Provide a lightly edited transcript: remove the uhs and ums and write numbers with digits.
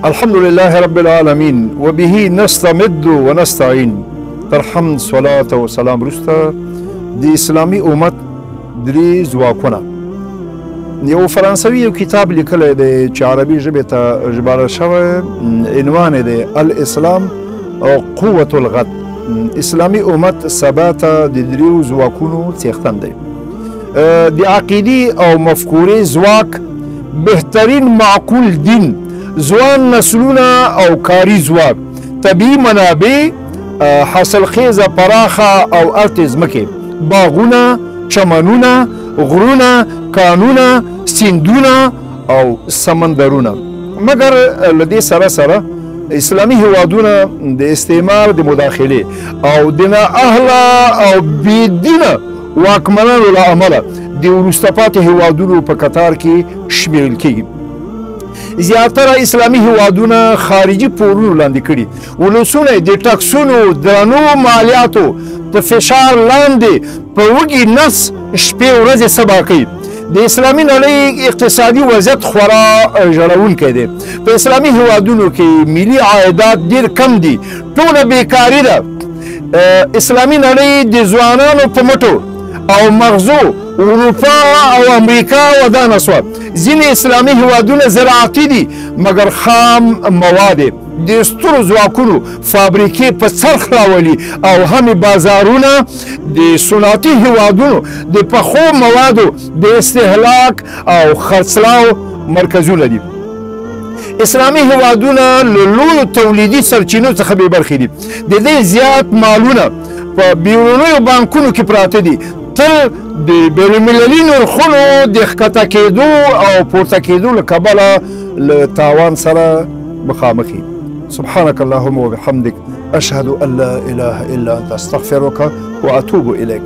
الحمد لله رب العالمين وبه نستمد ونستعين. تر حمد صلاة و سلام رسته د اسلامي امت درې ځواکونه. یو فرانسوي یو کتاب لیکلی دی چې عربي ژبې ته ژباړل شوی، عنوان یې دی الاسلام او قوة الغد. اسلامي امت سبا ته د دریو ځواکونو څښتن دی. د عقیدي او مفکورې ځواک، بهترین معقول دین، ځوان نسلونه او کاري ځواک، طبیعي منابع، حاصلخیزه پراخه او ارتې ځمکې، باغونه، چمنونه، غرونه، کانونه، سیندونه او سمندرونه. مګر له دې سره سره اسلامي هیوادونه د استعمار د مداخلې او د نااهله او بېدینه واکمنانو له امله د وروسته پاتې هیوادونو په کتار کې شمیرل کېږي. زیاتره اسلامي هیوادونه خارجي پورونو لاندې کړي، ولسونه د ټکسونو درنو مالیاتو د فشار لاندې په وږي نس شپې ورځې سبا کوي. د اسلامي نړۍ اقتصادي وضعیت خورا ژړونکی دی. په اسلامي هیوادونو کې ملي عایدات ډېر کم دي، ټوله بیکاري ده. اسلامي نړۍ د ځوانانو په مټو او مغزو اروپا او امریکا ودانه سوه. ځینې اسلامي هیوادونه زراعتي دي مګر خام مواد د سترو ځواکونو فابریکې په څرخ راولي او همې بازارونه د صنعتي هیوادونو د پخو موادو د استهلاک او خرڅلاو مرکزونه دي. اسلامي هیوادونه له لویو تولیدي سرچینو څخه بې برخې دي. د دې زیات مالونه په بیرونیو بانکونو کې پراته دي. تل د بینالمللي نرخونو د ښکته کېدو او پورته کېدو له کبله له تاوان سره مخامخ دي. سبحانك اللهم وبحمدك أشهد أن لا إله إلا أنت أستغفرك وأتوب إليك.